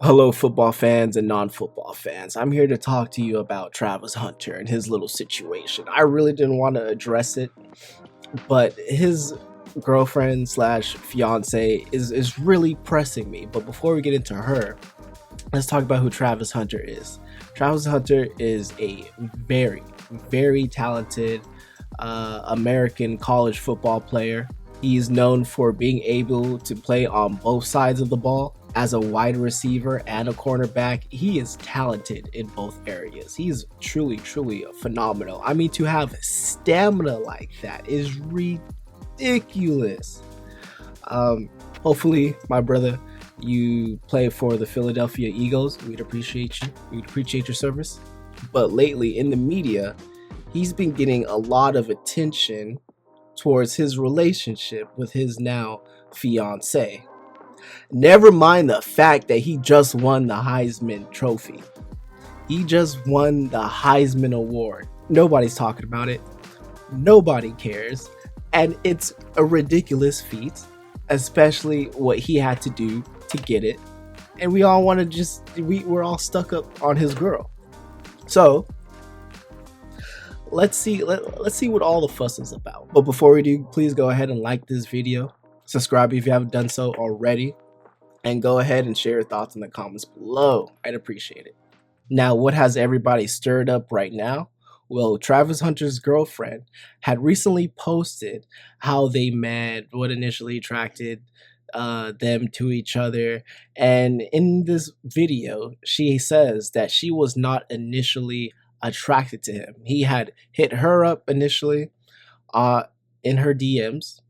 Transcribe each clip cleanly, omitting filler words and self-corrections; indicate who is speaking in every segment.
Speaker 1: Hello, football fans and non football fans. I'm here to talk to you about Travis Hunter and his little situation. I really didn't want to address it, but his girlfriend slash fiance is really pressing me. But before we get into her, let's talk about who Travis Hunter is. Travis Hunter is a very, very talented American college football player. He's known for being able to play on both sides of the ball. As a wide receiver and a cornerback, he is talented in both areas. He's truly, truly phenomenal. I mean, to have stamina like that is ridiculous. Hopefully, my brother, you play for the Philadelphia Eagles. We'd appreciate you. We'd appreciate your service. But lately, in the media, he's been getting a lot of attention towards his relationship with his now fiance. Never mind the fact that he just won the Heisman Trophy. He just won the Heisman Award. Nobody's talking about it. Nobody cares. And it's a ridiculous feat, especially what he had to do to get it. And we all want to we're all stuck up on his girl. So let's see what all the fuss is about. But before we do, please go ahead and like this video. Subscribe if you haven't done so already. And go ahead and share your thoughts in the comments below. I'd appreciate it. Now, what has everybody stirred up right now? Well, Travis Hunter's girlfriend had recently posted how they met, what initially attracted them to each other. And in this video, she says that she was not initially attracted to him. He had hit her up initially in her DMs,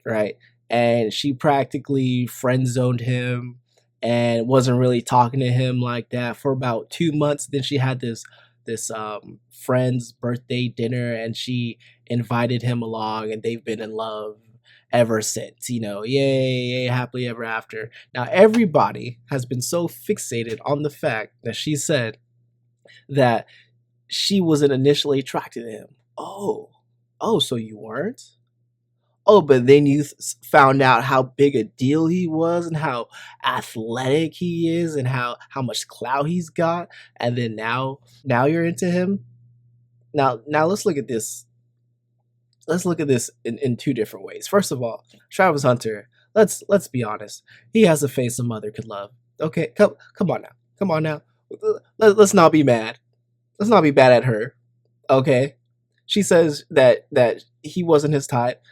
Speaker 1: right? And she practically friend zoned him and wasn't really talking to him like that for about 2 months. Then she had this friend's birthday dinner and she invited him along, and they've been in love ever since. Yay, happily ever after. Now everybody has been so fixated on the fact that she said that she wasn't initially attracted to him. Oh, so you weren't? Oh, but then you found out how big a deal he was and how athletic he is and how much clout he's got, and then now you're into him. Now let's look at this. Let's look at this in two different ways. First of all, Travis Hunter. Let's be honest. He has a face a mother could love. Okay, come on now. Let's not be mad. Let's not be bad at her. Okay, she says that he wasn't his type.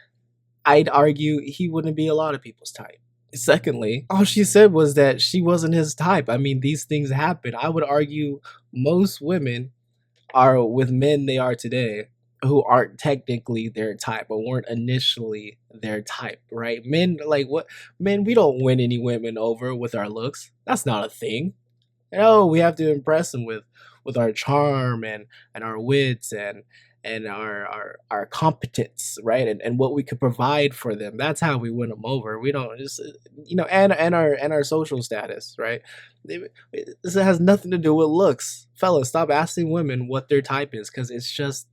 Speaker 1: I'd argue he wouldn't be a lot of people's type. Secondly, all she said was that she wasn't his type. I mean, these things happen. I would argue most women are with men they are today who aren't technically their type or weren't initially their type, right? Men, like what? Men, we don't win any women over with our looks. That's not a thing. We have to impress them with our charm and our wits and our competence, right? And what we could provide for them. That's how we win them over. We don't just and our social status, right? This has nothing to do with looks. Fellas, stop asking women what their type is, because it's just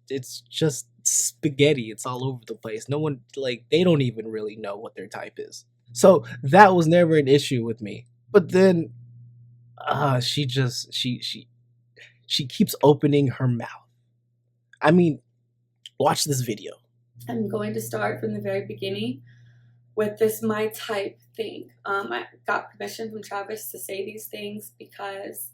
Speaker 1: spaghetti. It's all over the place. No one, like, they don't even really know what their type is. So that was never an issue with me. But then she keeps opening her mouth. I mean, watch this video.
Speaker 2: I'm going to start from the very beginning with this my type thing. I got permission from Travis to say these things because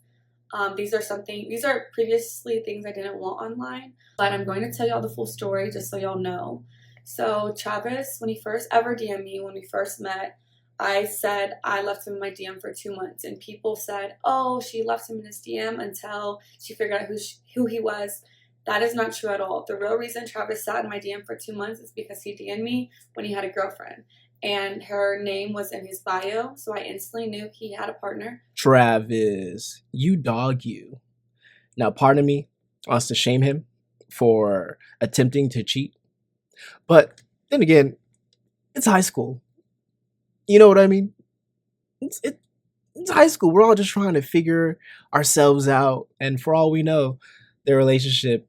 Speaker 2: these are previously things I didn't want online, but I'm going to tell y'all the full story just so y'all know. So Travis, when he first ever DM'd me, when we first met, I said I left him in my DM for 2 months, and people said, oh, she left him in his DM until she figured out who he was. That is not true at all. The real reason Travis sat in my DM for 2 months is because he DM'd me when he had a girlfriend, and her name was in his bio, so I instantly knew he had a partner.
Speaker 1: Travis, you dog you. Now, part of me wants to shame him for attempting to cheat, but then again, it's high school. You know what I mean? It's high school. We're all just trying to figure ourselves out, and for all we know, their relationship,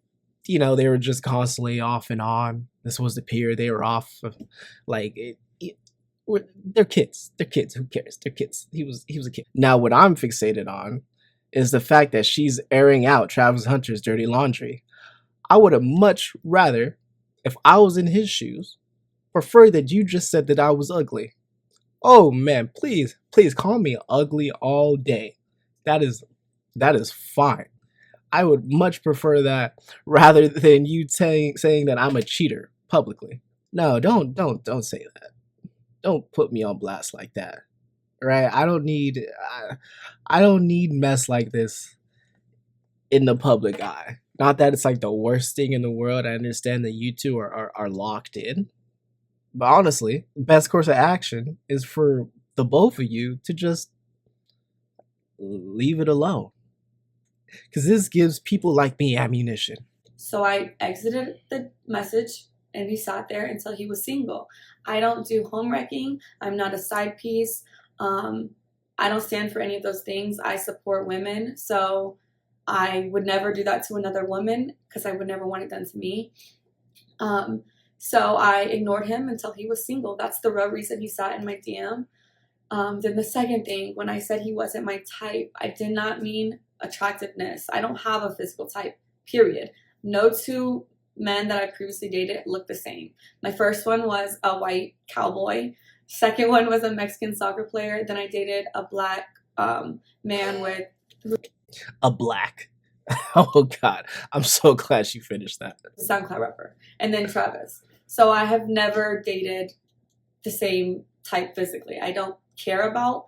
Speaker 1: they were just constantly off and on. This was the period they were off of, like, they're kids. They're kids. Who cares? They're kids. He was a kid. Now, what I'm fixated on is the fact that she's airing out Travis Hunter's dirty laundry. I would have much rather, if I was in his shoes, prefer that you just said that I was ugly. Oh man, please call me ugly all day. That is fine. I would much prefer that rather than you saying that I'm a cheater publicly. No, don't say that. Don't put me on blast like that. Right? I don't need mess like this in the public eye. Not that it's like the worst thing in the world. I understand that you two are locked in. But honestly, best course of action is for the both of you to just leave it alone. Because this gives people like me ammunition.
Speaker 2: So I exited the message and he sat there until he was single. I don't do home wrecking. I'm not a side piece. I don't stand for any of those things. I support women. So I would never do that to another woman because I would never want it done to me. So I ignored him until he was single. That's the real reason he sat in my DM. Then the second thing, when I said he wasn't my type, I did not mean attractiveness. I don't have a physical type, period. No two men that I previously dated looked the same. My first one was a white cowboy. Second one was a Mexican soccer player. Then I dated a black man with...
Speaker 1: A black. Oh God, I'm so glad she finished that.
Speaker 2: SoundCloud rapper. And then Travis. So I have never dated the same type physically. I don't care about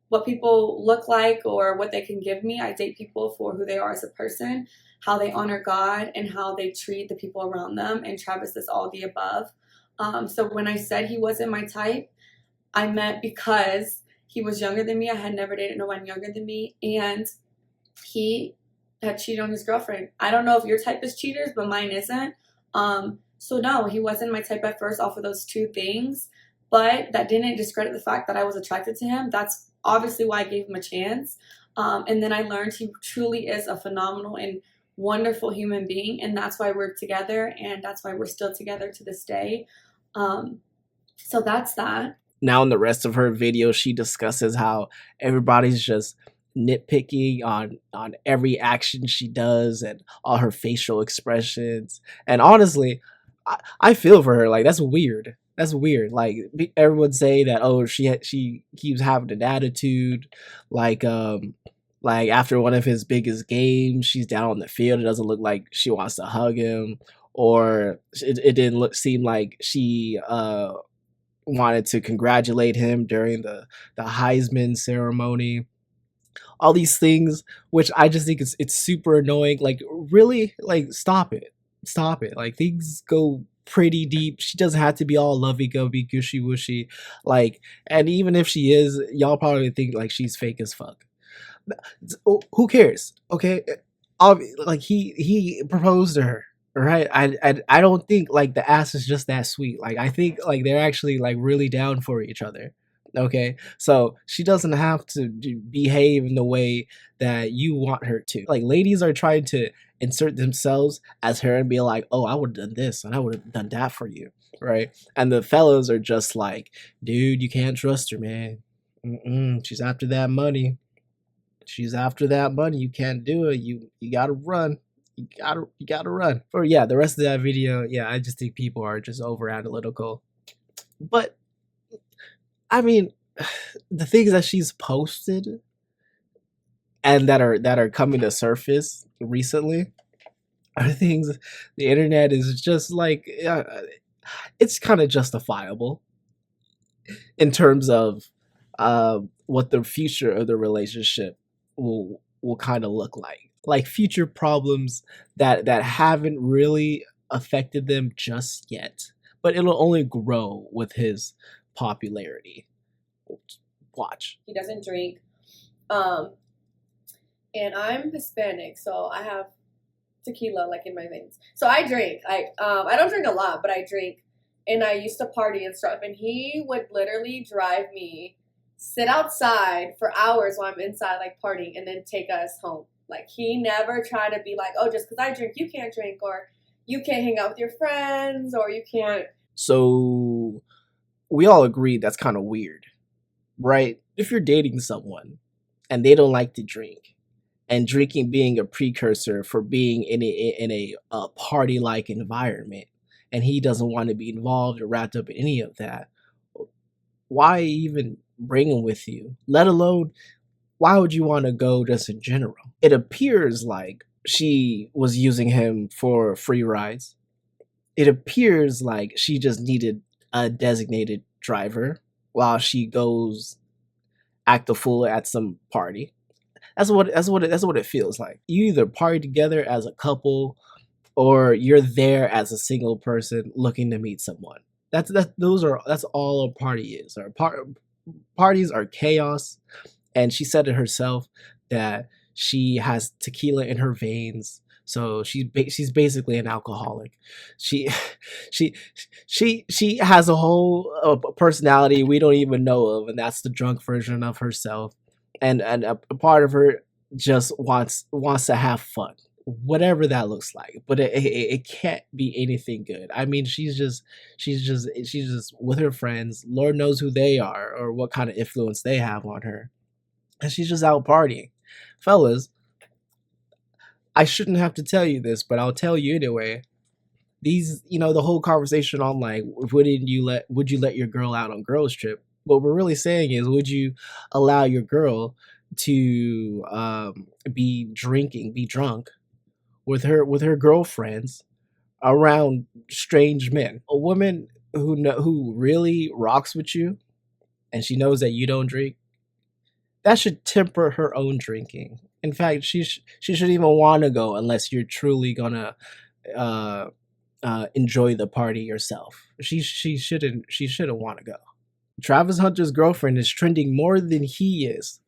Speaker 2: what people look like or what they can give me. I date people for who they are as a person, how they honor God, and how they treat the people around them. And Travis is all the above. So when I said he wasn't my type, I meant because he was younger than me. I had never dated no one younger than me. And he had cheated on his girlfriend. I don't know if your type is cheaters, but mine isn't. So no, he wasn't my type at first off of those two things. But that didn't discredit the fact that I was attracted to him. That's obviously why I gave him a chance. And then I learned he truly is a phenomenal and wonderful human being. And that's why we're together. And that's why we're still together to this day. So that's that.
Speaker 1: Now in the rest of her video, she discusses how everybody's just nitpicking on every action she does and all her facial expressions. And honestly, I feel for her. Like, that's weird. That's weird. Like, everyone say that, oh, she keeps having an attitude. Like after one of his biggest games, she's down on the field. It doesn't look like she wants to hug him, or it didn't seem like she wanted to congratulate him during the Heisman ceremony. All these things, which I just think it's super annoying. Like, really, like, stop it. Like, things go pretty deep. She doesn't have to be all lovey-govey, gushy-wushy. Like, and even if she is, y'all probably think like she's fake as fuck. Who cares? Okay, like he proposed to her. Right, I don't think like the ass is just that sweet. Like, I think like they're actually like really down for each other. Okay, so she doesn't have to behave in the way that you want her to. Like, ladies are trying to insert themselves as her and be like, oh, I would have done this and I would have done that for you, right? And the fellas are just like, dude, you can't trust her, man. She's after that money. She's after that money. You can't do it. You gotta run. You gotta run. Or yeah, the rest of that video, yeah, I just think people are just over analytical. But I mean, the things that she's posted and that are coming to surface recently are things the internet is just like, it's kind of justifiable in terms of what the future of the relationship will kind of look like. Like, future problems that haven't really affected them just yet, but it'll only grow with his popularity. Watch.
Speaker 3: He doesn't drink. And I'm Hispanic, so I have tequila like in my veins. So I drink. I don't drink a lot, but I drink. And I used to party and stuff. And he would literally drive me, sit outside for hours while I'm inside like partying, and then take us home. Like, he never tried to be like, oh, just because I drink, you can't drink, or you can't hang out with your friends, or you can't.
Speaker 1: So we all agree that's kind of weird, right? If you're dating someone and they don't like to drink, and drinking being a precursor for being in a party like environment, and he doesn't want to be involved or wrapped up in any of that, why even bring him with you? Let alone, why would you want to go just in general? It appears like she was using him for free rides. It appears like she just needed a designated driver while she goes act a fool at some party. That's what it feels like. You either party together as a couple, or you're there as a single person looking to meet someone. That's all a party is. Parties are chaos, and she said it herself that she has tequila in her veins. So she's basically an alcoholic. She she she has a whole personality we don't even know of, and that's the drunk version of herself. And a part of her just wants to have fun, whatever that looks like. But it can't be anything good. I mean, she's just with her friends. Lord knows who they are or what kind of influence they have on her, and she's just out partying. Fellas, I shouldn't have to tell you this, but I'll tell you anyway. These, the whole conversation on like, would you let your girl out on girls trip? What we're really saying is, would you allow your girl to be drunk with her girlfriends around strange men? A woman who really rocks with you, and she knows that you don't drink, that should temper her own drinking. In fact, she shouldn't even want to go unless you're truly gonna uh, enjoy the party yourself. She shouldn't want to go. Travis Hunter's girlfriend is trending more than he is.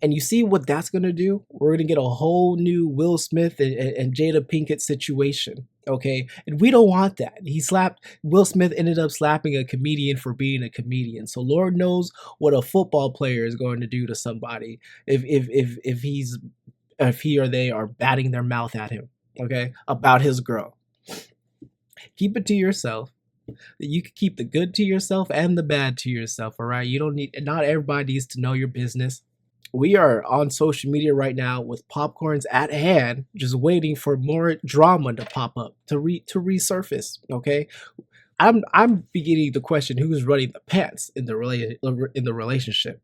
Speaker 1: And you see what that's going to do? We're going to get a whole new Will Smith and Jada Pinkett situation. Okay. And we don't want that. Will Smith ended up slapping a comedian for being a comedian. So Lord knows what a football player is going to do to somebody if he or they are batting their mouth at him. Okay. About his girl. Keep it to yourself. You can keep the good to yourself and the bad to yourself. All right. Not everybody needs to know your business. We are on social media right now with popcorns at hand, just waiting for more drama to pop up, to resurface. Okay, I'm beginning to question who's running the pants in the relationship,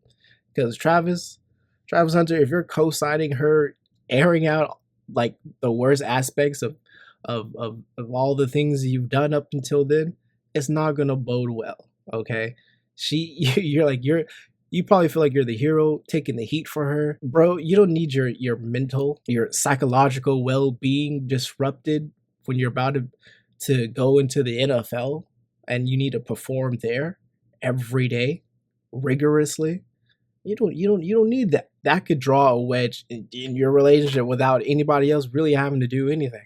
Speaker 1: because Travis Hunter, if you're co-signing her airing out like the worst aspects of all the things you've done up until then, it's not gonna bode well. Okay, you probably feel like you're the hero taking the heat for her. Bro, you don't need your mental, your psychological well-being disrupted when you're about to go into the NFL and you need to perform there every day rigorously. You don't need that. That could draw a wedge in your relationship without anybody else really having to do anything.